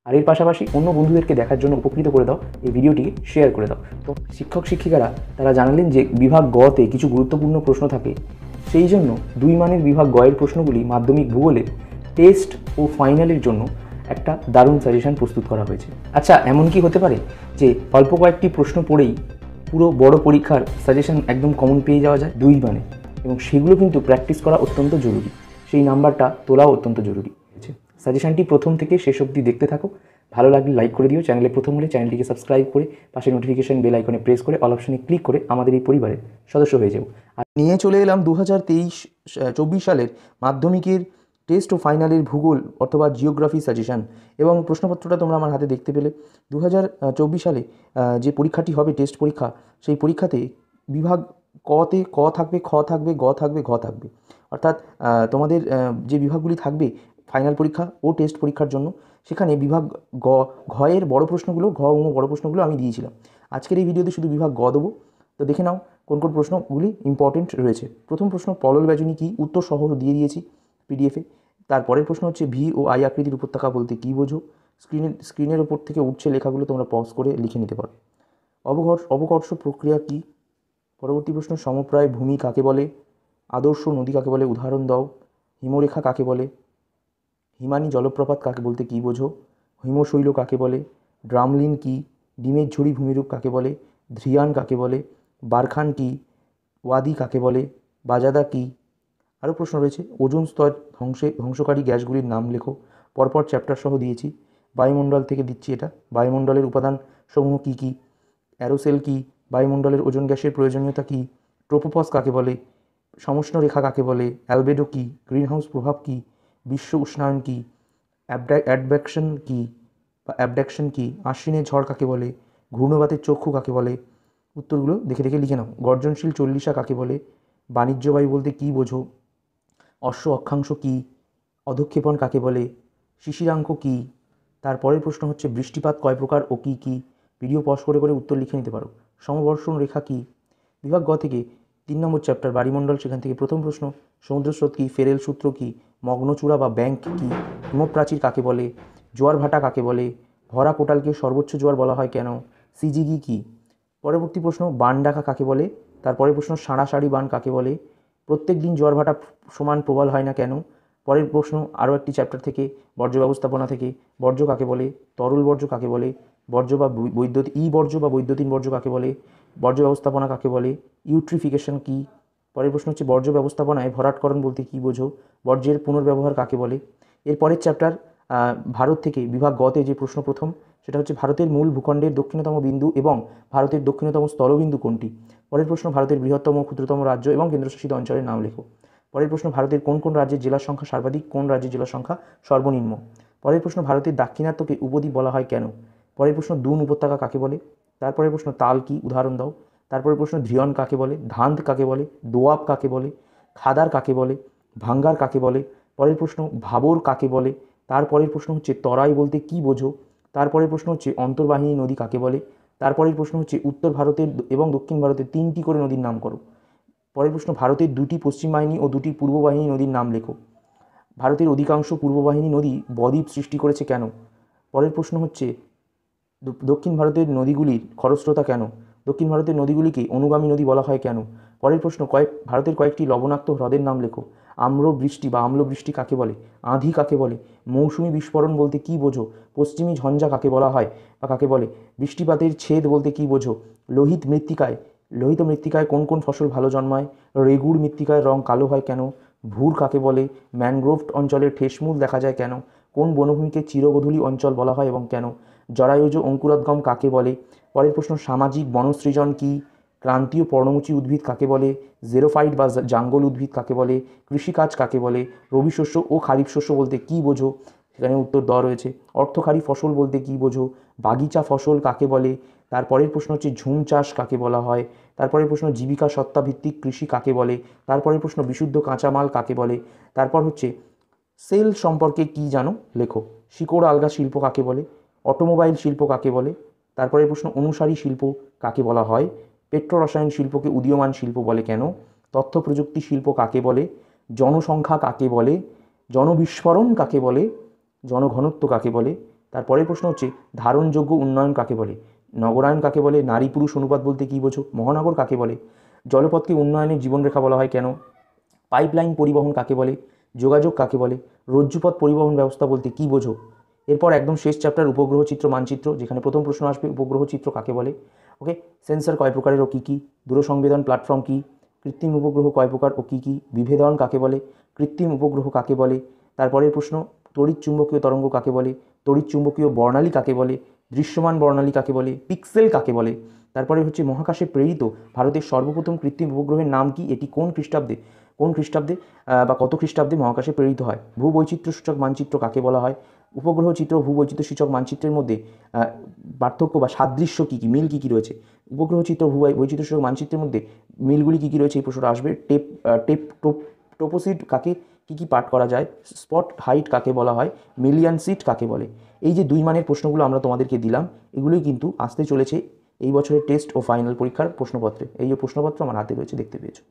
আর এর পাশাপাশি অন্য বন্ধুদেরকে দেখার জন্য উপকৃত করে দাও, এই ভিডিওটিকে শেয়ার করে দাও। তো শিক্ষক শিক্ষিকারা তারা জানালেন যে বিভাগ গতে কিছু গুরুত্বপূর্ণ প্রশ্ন থাকে, সেই জন্য 2 মানের বিভাগ গয়ের প্রশ্নগুলি মাধ্যমিক ভূগোলে টেস্ট ও ফাইনালের জন্য একটা দারুণ সাজেশন প্রস্তুত করা হয়েছে। আচ্ছা, এমন কি হতে পারে যে অল্প কয়েকটি প্রশ্ন পড়েই পুরো বড় পরীক্ষার সাজেশন একদম কমন পেয়ে যাওয়া যায় 2 মানে, এবং সেগুলো কিন্তু প্র্যাকটিস করা অত্যন্ত জরুরি, সেই নাম্বারটা তোলাও অত্যন্ত জরুরি। সাজেশনটি প্রথম থেকে শেষ অবধি দেখতে থাকো। ভালো লাগলে লাইক করে দিও, চ্যানেলে প্রথম হলে চ্যানেলটিকে সাবস্ক্রাইব করে পাশে নোটিফিকেশন বেল আইকনে প্রেস করে অল অপশনে ক্লিক করে আমাদের এই পরিবারের সদস্য হয়ে যাও। আর নিয়ে চলে এলাম 2023-24 সালের মাধ্যমিকের টেস্ট ও ফাইনালের ভূগোল অথবা জিওগ্রাফি সাজেশন, এবং প্রশ্নপত্রটা তোমরা আমার হাতে দেখতে পেলে। 2024 সালে যে পরীক্ষাটি হবে টেস্ট পরীক্ষা, সেই পরীক্ষাতে বিভাগ কতে ক থাকবে, খ থাকবে, গ থাকবে, ঘ থাকবে। অর্থাৎ তোমাদের যে বিভাগগুলি থাকবে ফাইনাল পরীক্ষা ও টেস্ট পরীক্ষার জন্য, সেখানে বিভাগ ঘয়ের বড় প্রশ্নগুলো, ঘ ও বড় প্রশ্নগুলো আমি দিয়েছিলাম। আজকের এই ভিডিওতে শুধু বিভাগ গ দেবো। তো দেখে নাও কোন কোন প্রশ্নগুলি ইম্পর্টেন্ট রয়েছে। প্রথম প্রশ্ন, পলল ব্যাজনী কী? উত্তর সহ দিয়ে দিয়েছি পিডিএফে। তারপরের প্রশ্ন হচ্ছে ভি ও আই আকৃতির উপত্যকা বলতে কী বোঝো? স্ক্রিনের ওপর থেকে উঠছে লেখাগুলো, তোমরা পজ করে লিখে নিতে পারো। অবকর্ষ প্রক্রিয়া কী? পরবর্তী প্রশ্ন, সমপ্রায় ভূমি কাকে বলে? আদর্শ নদী কাকে বলে? উদাহরণ দাও। হিমরেখা কাকে বলে? হিমানী জলপ্রপাত কাকে বলতে কী বোঝো? হিমশৈল কাকে বলে? ড্রামলিন কী? ডিমের ঝুড়ি ভূমিরূপ কাকে বলে? ধ্রিয়ান কাকে বলে? বারখান কী? ওয়াদি কাকে বলে? বাজাদা কী? আরও প্রশ্ন রয়েছে। ওজোন স্তর ধ্বংসকারী গ্যাসগুলির নাম লেখো। পরপর চ্যাপ্টার সহ দিয়েছি। বায়ুমণ্ডল থেকে দিচ্ছি এটা। বায়ুমণ্ডলের উপাদান সমূহ কী কী? অ্যারোসেল কী? বায়ুমণ্ডলের ওজোন গ্যাসের প্রয়োজনীয়তা কী? ট্রোপোপস কাকে বলে? সমষ্ণ রেখা কাকে বলে? অ্যালবেডো কী? গ্রিনহাউস প্রভাব কী? বিশ্ব উষ্ণায়ন কী? অ্যাবডাকশন কী? আশ্বিনের ঝড় কাকে বলে? ঘূর্ণবাতের চক্ষু কাকে বলে? উত্তরগুলো দেখে দেখে লিখে নাও। গর্জনশীল চল্লিশা কাকে বলে? বাণিজ্য বায়ু বলতে কী বোঝো? অশ্ব অক্ষাংশ কী? অধক্ষেপণ কাকে বলে? শিশিরাঙ্ক কী? তারপরের প্রশ্ন হচ্ছে বৃষ্টিপাত কয় প্রকার ও কী কী? ভিডিও পজ করে করে উত্তর লিখে নিতে পারো। সমবর্ষণ রেখা কী? বিভাগ গ থেকে 3 নম্বর চ্যাপ্টার বায়ুমণ্ডল, সেখান থেকে প্রথম প্রশ্ন। সমুদ্রস্রোত কী? ফেরেল সূত্র কী? মগ্নচূড়া বা ব্যাংক কী? হিমপ্রাচীর কাকে বলে? জোয়ার ভাটা কাকে বলে? ভরা কোটালকে সর্বোচ্চ জোয়ার বলা হয় কেন? সিজিগি কী? পরবর্তী প্রশ্ন, বান ডাকা কাকে বলে? তারপরের প্রশ্ন, সাড়াসাড়ি বান কাকে বলে? প্রত্যেক দিন জোয়ার ভাটা সমান প্রবল হয় না কেন? পরের প্রশ্ন আরও একটি চ্যাপ্টার থেকে, বর্জ্য ব্যবস্থাপনা থেকে। বর্জ্য কাকে বলে? তরল বর্জ্য কাকে বলে? বর্জ্য বা বৈদ্যুতিন বর্জ্য বা বৈদ্যুতিন বর্জ্য কাকে বলে? বর্জ্য ব্যবস্থাপনা কাকে বলে? ইউট্রিফিকেশন কী? পরের প্রশ্ন হচ্ছে বর্জ্য ব্যবস্থাপনায় ভরাটকরণ বলতে কী বোঝো? বর্জ্যের পুনর্ব্যবহার কাকে বলে? এর পরের চ্যাপ্টার ভারত থেকে বিভাগ গতে যে প্রশ্ন প্রথম, সেটা হচ্ছে ভারতের মূল ভূখণ্ডের দক্ষিণতম বিন্দু এবং ভারতের দক্ষিণতম স্থলবিন্দু কোনটি? পরের প্রশ্ন, ভারতের বৃহত্তম ও ক্ষুদ্রতম রাজ্য এবং কেন্দ্রশাসিত অঞ্চলের নাম লেখো। পরের প্রশ্ন, ভারতের কোন কোন রাজ্যের জেলার সংখ্যা সর্বাধিক, কোন রাজ্যের জেলার সংখ্যা সর্বনিম্ন? পরের প্রশ্ন, ভারতের দাক্ষিণাত্যকে উপদ্বীপ বলা হয় কেন? পরের প্রশ্ন, দুন উপত্যকা কাকে বলে? তারপরের প্রশ্ন, তাল কি? উদাহরণ দাও। তারপরের প্রশ্ন, ধ্রিয়ন কাকে বলে? ধান্দ কাকে বলে? দোয়াব কাকে বলে? খাদার কাকে বলে? ভাঙ্গার কাকে বলে? পরের প্রশ্ন, ভাবর কাকে বলে? তারপরের প্রশ্ন হচ্ছে তরাই বলতে কী বোঝো? তারপরের প্রশ্ন হচ্ছে অন্তর্বাহিনী নদী কাকে বলে? তারপরের প্রশ্ন হচ্ছে উত্তর ভারতের এবং দক্ষিণ ভারতের 3টি করে নদীর নাম করো। পরের প্রশ্ন, ভারতের 2টি পশ্চিম বাহিনী ও 2টি পূর্ব বাহিনী নদীর নাম লেখো। ভারতের অধিকাংশ পূর্ব বাহিনী নদী বদ্বীপ সৃষ্টি করেছে কেন? পরের প্রশ্ন হচ্ছে দক্ষিণ ভারতের নদীগুলির খরস্রোতা কেন? দক্ষিণ ভারতের নদীগুলিকে অনুগামী নদী বলা হয় কেন? পরের প্রশ্ন, ভারতের কয়েকটি লবণাক্ত হ্রদের নাম লেখো। আম্রবৃষ্টি বা আম্লবৃষ্টি কাকে বলে? আঁধি কাকে বলে? মৌসুমি বিস্ফোরণ বলতে কী বোঝো? পশ্চিমী ঝঞ্ঝা কাকে বলা হয় বা কাকে বলে? বৃষ্টিপাতের ছেদ বলতে কী বোঝো? লোহিত মৃত্তিকায় কোন কোন ফসল ভালো জন্মায়? রেগুড় মৃত্তিকায় রং কালো হয় কেন? ভুর কাকে বলে? ম্যানগ্রোভ অঞ্চলের ঠেসমূল দেখা যায় কেন? কোন বনভূমিকে চিরগোধূলি অঞ্চল বলা হয় এবং কেন? জরায়ুজ অঙ্কুরোদ্গম কাকে বলে? পরের প্রশ্ন, সামাজিক বনসৃজন কী? ক্রান্তীয় পর্ণমোচী উদ্ভিদ কাকে বলে? জেরোফাইট বা জাঙ্গল উদ্ভিদ কাকে বলে? কৃষিকাজ কাকে বলে? রবি শস্য ও খারিফ শস্য বলতে কী বোঝো? সেখানে উত্তর দেওয়া রয়েছে। অর্থকারী ফসল বলতে কী বোঝো? বাগিচা ফসল কাকে বলে? তারপরের প্রশ্ন হচ্ছে ঝুম চাষ কাকে বলা হয়? তারপরের প্রশ্ন, জীবিকা সত্তাভিত্তিক কৃষি কাকে বলে? তারপরের প্রশ্ন, বিশুদ্ধ কাঁচামাল কাকে বলে? তারপর হচ্ছে সেল সম্পর্কে কী জানো লেখো। শিকড় আলগা শিল্প কাকে বলে? অটোমোবাইল শিল্প কাকে বলে? তারপরে প্রশ্ন, অনুসারী শিল্প কাকে বলা হয়? পেট্রোরসায়ন শিল্পকে উদীয়মান শিল্প বলে কেন? তথ্য প্রযুক্তি শিল্প কাকে বলে? জনসংখ্যা কাকে বলে? জনবিস্ফোরণ কাকে বলে? জনঘনত্ব কাকে বলে? তারপরের প্রশ্ন হচ্ছে ধারণযোগ্য উন্নয়ন কাকে বলে, নগরায়ন কাকে বলে, নারী পুরুষ অনুপাত বলতে কী বোঝো, মহানগর কাকে বলে, জলপথকে উন্নয়নের জীবনরেখা বলা হয় কেন, পাইপলাইন পরিবহন কাকে বলে, যোগাযোগ কাকে বলে, রজ্জুপথ পরিবহন ব্যবস্থা বলতে কী বোঝো। এরপর একদম শেষ চ্যাপ্টার উপগ্রহ চিত্র মানচিত্র, যেখানে প্রথম প্রশ্ন আসবে উপগ্রহ চিত্র কাকে বলে। ওকে, সেন্সর কয় প্রকারের ও কী কী, দূরসংবেদন প্ল্যাটফর্ম কী, কৃত্রিম উপগ্রহ কয় প্রকার ও কী কী, বিভেদন কাকে বলে, কৃত্রিম উপগ্রহ কাকে বলে। তারপরের প্রশ্ন তড়িৎ চুম্বকীয় তরঙ্গ কাকে বলে, তড়িৎ চুম্বকীয় বর্ণালী কাকে বলে, দৃশ্যমান বর্ণালী কাকে বলে, পিক্সেল কাকে বলে। তারপরে হচ্ছে মহাকাশে প্রেরিত ভারতের সর্বপ্রথম কৃত্রিম উপগ্রহের নাম কি, এটি কোন খ্রিস্টাব্দে বা কত খ্রিস্টাব্দে মহাকাশে প্রেরিত হয়। ভূবৈচিত্র্য সূচক মানচিত্র কাকে বলা হয়। উপগ্রহ চিত্র ভূবৈচিত্র্য সূচক মানচিত্রের মধ্যে পার্থক্য বা সাদৃশ্য কী কী, মিল কী কী রয়েছে। উপগ্রহ চিত্র ভূবৈচিত্র্য সূচক মানচিত্রের মধ্যে মিলগুলি কী কী রয়েছে, এই প্রশ্নটা আসবে। টোপোসিড কাকে কী কী পাঠ করা যায়, স্পট হাইট কাকে বলা হয়, মিলিয়ন সিট কাকে বলে। এই যে 2 মানের প্রশ্নগুলো আমরা তোমাদেরকে দিলাম, এগুলোই কিন্তু আসতে চলেছে এই বছরের টেস্ট ও ফাইনাল পরীক্ষার প্রশ্নপত্রে। এই যে প্রশ্নপত্র আমার হাতে রয়েছে, দেখতে পেয়েছো।